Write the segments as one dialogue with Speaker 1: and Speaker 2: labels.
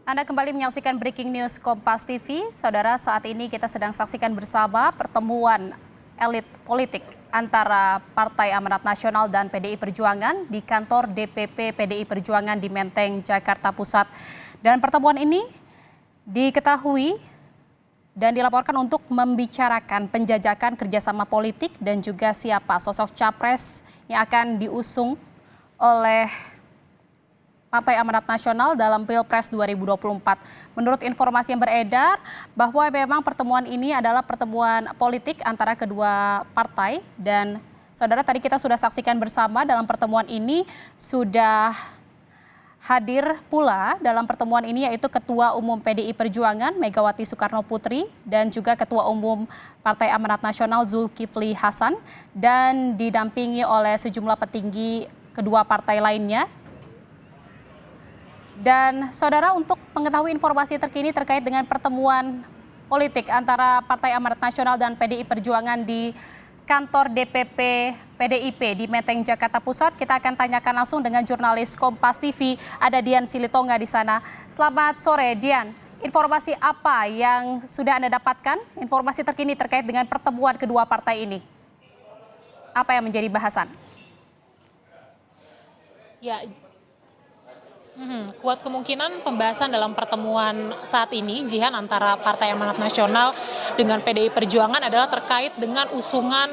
Speaker 1: Anda kembali menyaksikan Breaking News Kompas TV. Saudara, saat ini kita sedang saksikan bersama pertemuan elit politik antara Partai Amanat Nasional dan PDI Perjuangan di kantor DPP PDI Perjuangan di Menteng, Jakarta Pusat. Dan pertemuan ini diketahui dan dilaporkan untuk membicarakan penjajakan kerjasama politik dan juga siapa sosok capres yang akan diusung oleh Partai Amanat Nasional dalam Pilpres 2024. Menurut informasi yang beredar, bahwa memang pertemuan ini adalah pertemuan politik antara kedua partai. Dan saudara, tadi kita sudah saksikan bersama dalam pertemuan ini sudah hadir pula dalam pertemuan ini yaitu Ketua Umum PDI Perjuangan Megawati Soekarno Putri dan juga Ketua Umum Partai Amanat Nasional Zulkifli Hasan dan didampingi oleh sejumlah petinggi kedua partai lainnya. Dan saudara, untuk mengetahui informasi terkini terkait dengan pertemuan politik antara Partai Amanat Nasional dan PDI Perjuangan di kantor DPP PDIP di Menteng, Jakarta Pusat, kita akan tanyakan langsung dengan jurnalis Kompas TV, ada Dian Silitonga di sana. Selamat sore, Dian. Informasi apa yang sudah Anda dapatkan? Informasi terkini terkait dengan pertemuan kedua partai ini. Apa yang menjadi bahasan?
Speaker 2: Ya, kuat kemungkinan pembahasan dalam pertemuan saat ini, Jihan, antara Partai Amanat Nasional dengan PDI Perjuangan adalah terkait dengan usungan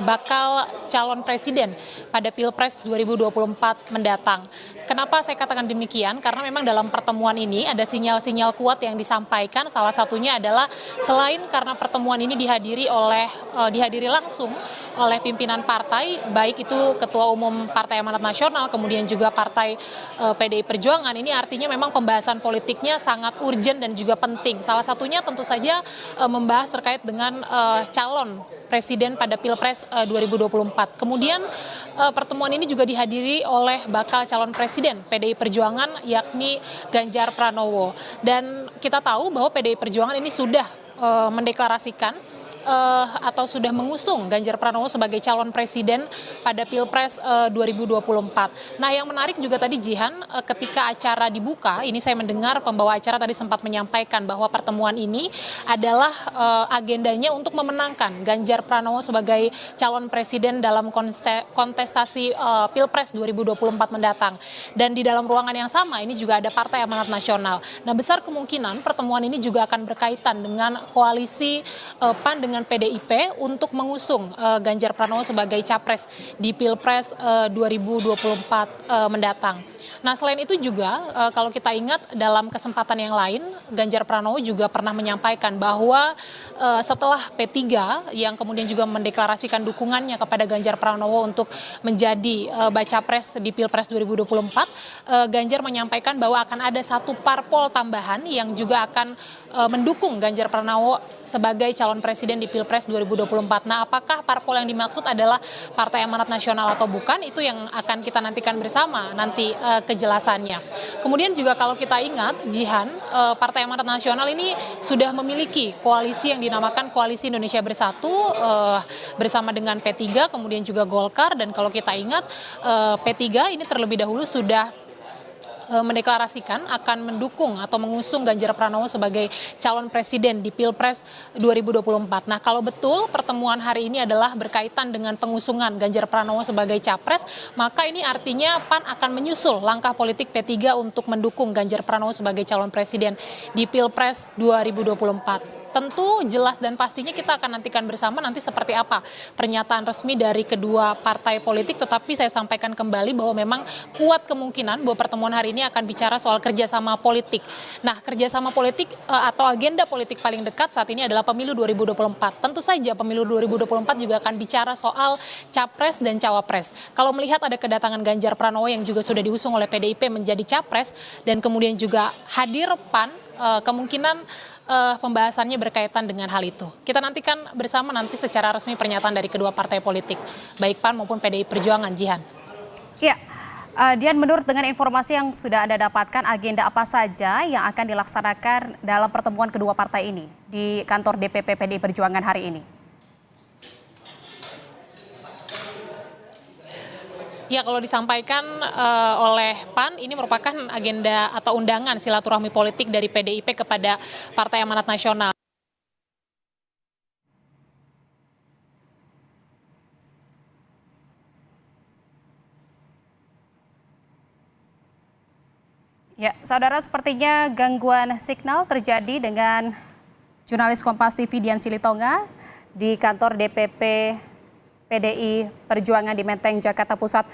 Speaker 2: bakal calon presiden pada Pilpres 2024 mendatang. Kenapa saya katakan demikian? Karena memang dalam pertemuan ini ada sinyal-sinyal kuat yang disampaikan. Salah satunya adalah selain karena pertemuan ini dihadiri langsung oleh pimpinan partai, baik itu Ketua Umum Partai Amanat Nasional, kemudian juga Partai PDI Perjuangan, ini artinya memang pembahasan politiknya sangat urgent dan juga penting. Salah satunya tentu saja membahas terkait dengan calon presiden pada Pilpres 2024. Kemudian pertemuan ini juga dihadiri oleh bakal calon presiden PDI Perjuangan yakni Ganjar Pranowo. Dan kita tahu bahwa PDI Perjuangan ini sudah mendeklarasikan atau sudah mengusung Ganjar Pranowo sebagai calon presiden pada Pilpres 2024. Nah, yang menarik juga tadi, Jihan, ketika acara dibuka, ini saya mendengar pembawa acara tadi sempat menyampaikan bahwa pertemuan ini adalah agendanya untuk memenangkan Ganjar Pranowo sebagai calon presiden dalam kontestasi Pilpres 2024 mendatang. Dan di dalam ruangan yang sama ini juga ada Partai Amanat Nasional. Nah, besar kemungkinan pertemuan ini juga akan berkaitan dengan koalisi PAN dengan PDIP untuk mengusung Ganjar Pranowo sebagai capres di Pilpres 2024 mendatang. Nah, selain itu juga kalau kita ingat dalam kesempatan yang lain, Ganjar Pranowo juga pernah menyampaikan bahwa setelah P3 yang kemudian juga mendeklarasikan dukungannya kepada Ganjar Pranowo untuk menjadi baca pres di Pilpres 2024, Ganjar menyampaikan bahwa akan ada satu parpol tambahan yang juga akan mendukung Ganjar Pranowo sebagai calon presiden di Pilpres 2024. Nah, apakah parpol yang dimaksud adalah Partai Amanat Nasional atau bukan, itu yang akan kita nantikan bersama nanti kejelasannya. Kemudian juga kalau kita ingat, Jihan, Partai Amanat Nasional ini sudah memiliki koalisi yang dinamakan Koalisi Indonesia Bersatu bersama dengan P3, kemudian juga Golkar. Dan kalau kita ingat, P3 ini terlebih dahulu sudah mendeklarasikan akan mendukung atau mengusung Ganjar Pranowo sebagai calon presiden di Pilpres 2024. Nah, kalau betul pertemuan hari ini adalah berkaitan dengan pengusungan Ganjar Pranowo sebagai capres, maka ini artinya PAN akan menyusul langkah politik P3 untuk mendukung Ganjar Pranowo sebagai calon presiden di Pilpres 2024. Tentu jelas dan pastinya kita akan nantikan bersama nanti seperti apa pernyataan resmi dari kedua partai politik, tetapi saya sampaikan kembali bahwa memang kuat kemungkinan bahwa pertemuan hari ini akan bicara soal kerjasama politik. Nah, kerjasama politik atau agenda politik paling dekat saat ini adalah pemilu 2024. Tentu saja pemilu 2024 juga akan bicara soal capres dan cawapres. Kalau melihat ada kedatangan Ganjar Pranowo yang juga sudah diusung oleh PDIP menjadi capres dan kemudian juga hadir PAN, kemungkinan pembahasannya berkaitan dengan hal itu. Kita nantikan bersama nanti secara resmi pernyataan dari kedua partai politik, baik PAN maupun PDI Perjuangan, Jihan.
Speaker 1: Ya, Dian, menurut dengan informasi yang sudah Anda dapatkan, agenda apa saja yang akan dilaksanakan dalam pertemuan kedua partai ini di kantor DPP PDI Perjuangan hari ini?
Speaker 2: Ya, kalau disampaikan oleh PAN, ini merupakan agenda atau undangan silaturahmi politik dari PDIP kepada Partai Amanat Nasional.
Speaker 1: Ya, saudara, sepertinya gangguan signal terjadi dengan jurnalis Kompas TV Dian Silitonga di kantor DPP PDI Perjuangan di Menteng, Jakarta Pusat.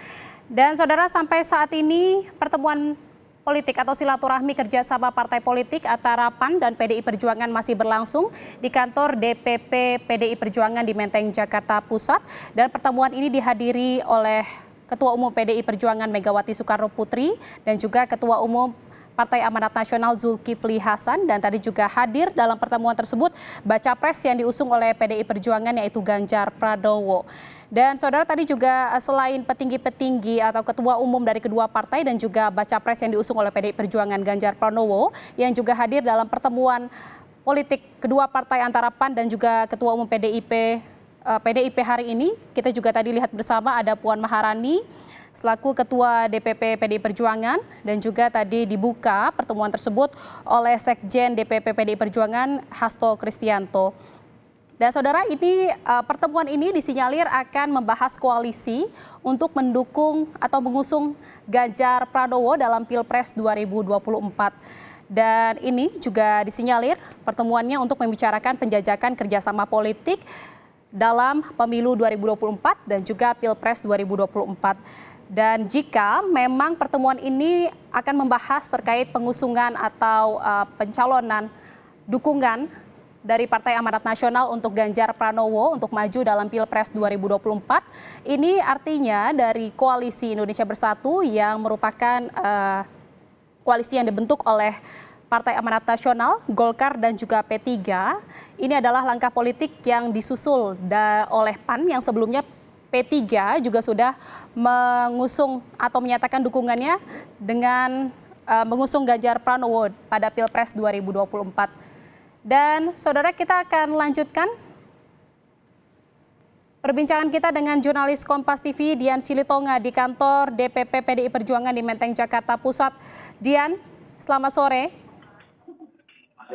Speaker 1: Dan saudara, sampai saat ini pertemuan politik atau silaturahmi kerjasama partai politik antara PAN dan PDI Perjuangan masih berlangsung di kantor DPP PDI Perjuangan di Menteng, Jakarta Pusat. Dan pertemuan ini dihadiri oleh Ketua Umum PDI Perjuangan Megawati Soekarno Putri dan juga Ketua Umum Partai Amanat Nasional Zulkifli Hasan, dan tadi juga hadir dalam pertemuan tersebut baca pres yang diusung oleh PDI Perjuangan yaitu Ganjar Pranowo. Dan saudara, tadi juga selain petinggi-petinggi atau ketua umum dari kedua partai dan juga baca pres yang diusung oleh PDI Perjuangan Ganjar Pranowo yang juga hadir dalam pertemuan politik kedua partai antara PAN dan juga Ketua Umum PDIP hari ini, kita juga tadi lihat bersama ada Puan Maharani selaku Ketua DPP PDI Perjuangan, dan juga tadi dibuka pertemuan tersebut oleh Sekjen DPP PDI Perjuangan Hasto Kristianto. Dan saudara, ini pertemuan ini disinyalir akan membahas koalisi untuk mendukung atau mengusung Ganjar Pranowo dalam Pilpres 2024. Dan ini juga disinyalir pertemuannya untuk membicarakan penjajakan kerjasama politik dalam pemilu 2024 dan juga Pilpres 2024. Dan jika memang pertemuan ini akan membahas terkait pengusungan atau pencalonan dukungan dari Partai Amanat Nasional untuk Ganjar Pranowo untuk maju dalam Pilpres 2024, ini artinya dari Koalisi Indonesia Bersatu yang merupakan koalisi yang dibentuk oleh Partai Amanat Nasional, Golkar, dan juga P3. Ini adalah langkah politik yang disusul oleh PAN yang sebelumnya P3 juga sudah mengusung atau menyatakan dukungannya dengan mengusung Ganjar Pranowo pada Pilpres 2024. Dan saudara, kita akan lanjutkan perbincangan kita dengan jurnalis Kompas TV Dian Silitonga di kantor DPP PDI Perjuangan di Menteng, Jakarta Pusat. Dian, selamat sore.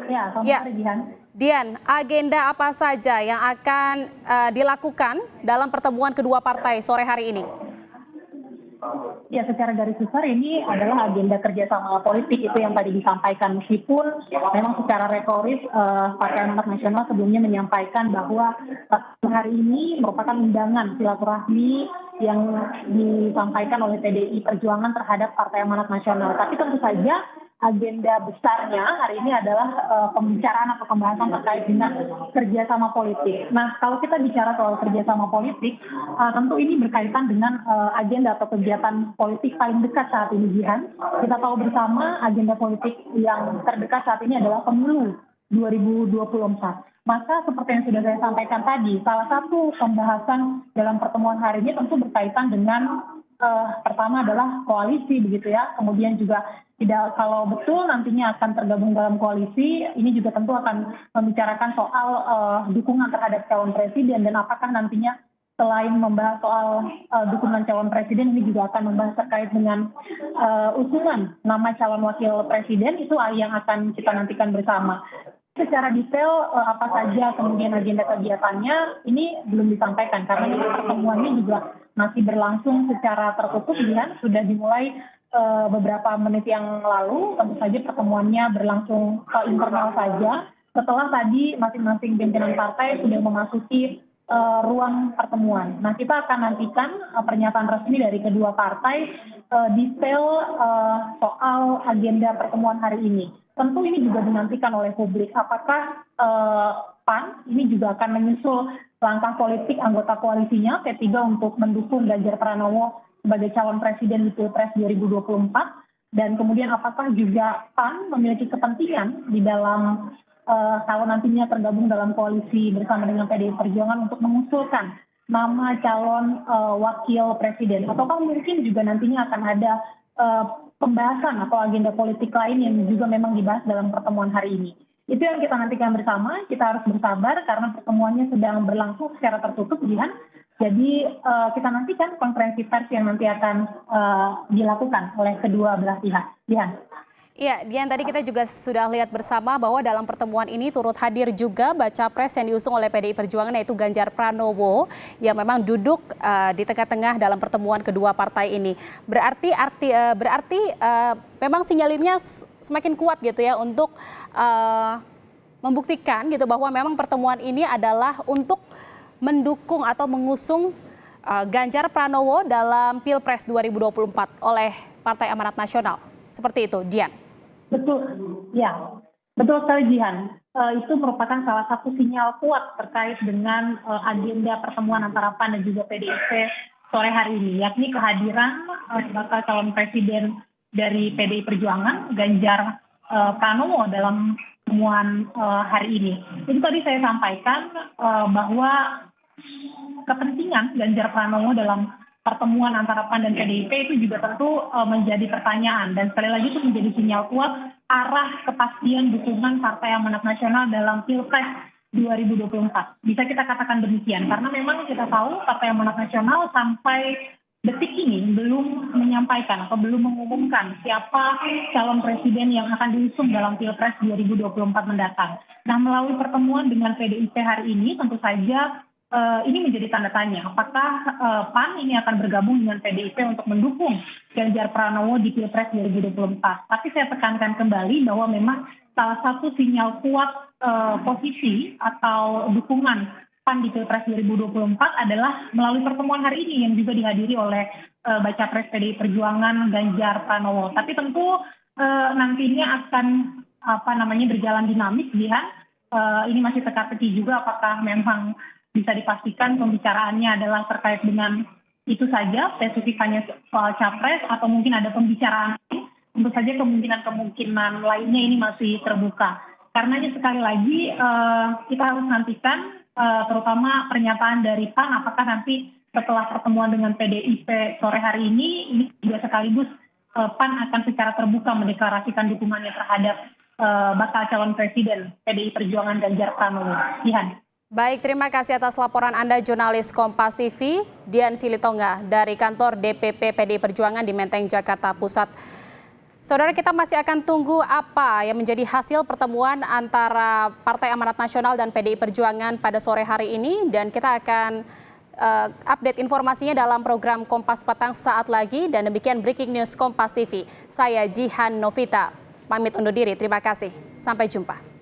Speaker 3: Ya, selamat sore, Jihan.
Speaker 1: Dian, agenda apa saja yang akan dilakukan dalam pertemuan kedua partai sore hari ini?
Speaker 3: Ya, secara garis besar ini adalah agenda kerjasama politik itu yang tadi disampaikan, meskipun memang secara retoris Partai Amanat Nasional sebelumnya menyampaikan bahwa hari ini merupakan undangan silaturahmi yang disampaikan oleh PDI Perjuangan terhadap Partai Amanat Nasional. Tapi tentu saja agenda besarnya hari ini adalah pembicaraan atau pembahasan terkait dengan kerjasama politik. Nah, kalau kita bicara soal kerjasama politik, tentu ini berkaitan dengan agenda atau kegiatan politik paling dekat saat ini, Jihan. Kita tahu bersama agenda politik yang terdekat saat ini adalah pemilu 2024. Maka seperti yang sudah saya sampaikan tadi, salah satu pembahasan dalam pertemuan hari ini tentu berkaitan dengan pertama adalah koalisi, begitu ya. Kemudian juga tidak, kalau betul nantinya akan tergabung dalam koalisi, ini juga tentu akan membicarakan soal dukungan terhadap calon presiden, dan apakah nantinya selain membahas soal dukungan calon presiden, ini juga akan membahas terkait dengan usungan nama calon wakil presiden, itu yang akan kita nantikan bersama. Secara detail apa saja kemudian agenda kegiatannya ini belum disampaikan karena ini pertemuannya juga masih berlangsung secara tertutup, ya, sudah dimulai beberapa menit yang lalu. Tentu saja pertemuannya berlangsung internal saja setelah tadi masing-masing pimpinan partai sudah memasuki ruang pertemuan. Nah, kita akan nantikan pernyataan resmi dari kedua partai detail soal agenda pertemuan hari ini. Tentu ini juga dinantikan oleh publik. Apakah PAN ini juga akan menyusul langkah politik anggota koalisinya P3 untuk mendukung Ganjar Pranowo sebagai calon presiden di Pilpres 2024, dan kemudian apakah juga PAN memiliki kepentingan di dalam kalau nantinya tergabung dalam koalisi bersama dengan PDI Perjuangan untuk mengusulkan nama calon wakil presiden, ataukah mungkin juga nantinya akan ada pembahasan atau agenda politik lain yang juga memang dibahas dalam pertemuan hari ini. Itu yang kita nantikan bersama. Kita harus bersabar karena pertemuannya sedang berlangsung secara tertutup, Jihan. Jadi kita nantikan konferensi pers yang nanti akan dilakukan oleh kedua belah pihak. Dian.
Speaker 1: Iya, Dian, tadi kita juga sudah lihat bersama bahwa dalam pertemuan ini turut hadir juga baca pres yang diusung oleh PDI Perjuangan, yaitu Ganjar Pranowo, yang memang duduk di tengah-tengah dalam pertemuan kedua partai ini. Berarti memang sinyalinnya semakin kuat gitu ya untuk membuktikan gitu bahwa memang pertemuan ini adalah untuk mendukung atau mengusung Ganjar Pranowo dalam Pilpres 2024 oleh Partai Amanat Nasional. Seperti itu, Dian.
Speaker 3: Betul, ya, betul sekali Jihan. Itu merupakan salah satu sinyal kuat terkait dengan agenda pertemuan antara PAN dan juga PDIP sore hari ini, yakni kehadiran bakal calon presiden dari PDI Perjuangan, Ganjar Pranowo dalam pertemuan hari ini. Itu tadi saya sampaikan bahwa kepentingan Ganjar Pranowo dalam pertemuan antara PAN dan PDIP itu juga tentu menjadi pertanyaan, dan sekali lagi itu menjadi sinyal kuat arah kepastian dukungan Partai Amanat Nasional dalam Pilpres 2024. Bisa kita katakan demikian karena memang kita tahu Partai Amanat Nasional sampai detik ini belum menyampaikan atau belum mengumumkan siapa calon presiden yang akan diusung dalam Pilpres 2024 mendatang. Nah, melalui pertemuan dengan PDIP hari ini tentu saja ini menjadi tanda tanya, apakah PAN ini akan bergabung dengan PDIP untuk mendukung Ganjar Pranowo di Pilpres 2024. Tapi saya tekankan kembali bahwa memang salah satu sinyal kuat posisi atau dukungan PAN di Pilpres 2024 adalah melalui pertemuan hari ini yang juga dihadiri oleh baca pres PDI Perjuangan Ganjar Pranowo. Tapi tentu nantinya akan berjalan dinamis, Jihan. Ini masih teka-teki juga apakah memang bisa dipastikan pembicaraannya adalah terkait dengan itu saja, spesifik hanya soal capres, atau mungkin ada pembicaraan lain. Tentu saja kemungkinan lainnya ini masih terbuka. Karenanya sekali lagi kita harus nantikan terutama pernyataan dari PAN, apakah nanti setelah pertemuan dengan PDIP sore hari ini juga sekaligus PAN akan secara terbuka mendeklarasikan dukungannya terhadap bakal calon presiden PDI Perjuangan Ganjar Pranowo. Jihan.
Speaker 1: Baik, terima kasih atas laporan Anda, jurnalis Kompas TV, Dian Silitonga dari kantor DPP PDI Perjuangan di Menteng, Jakarta Pusat. Saudara, kita masih akan tunggu apa yang menjadi hasil pertemuan antara Partai Amanat Nasional dan PDI Perjuangan pada sore hari ini, dan kita akan update informasinya dalam program Kompas Petang saat lagi. Dan demikian Breaking News Kompas TV. Saya Jihan Novita, pamit undur diri. Terima kasih. Sampai jumpa.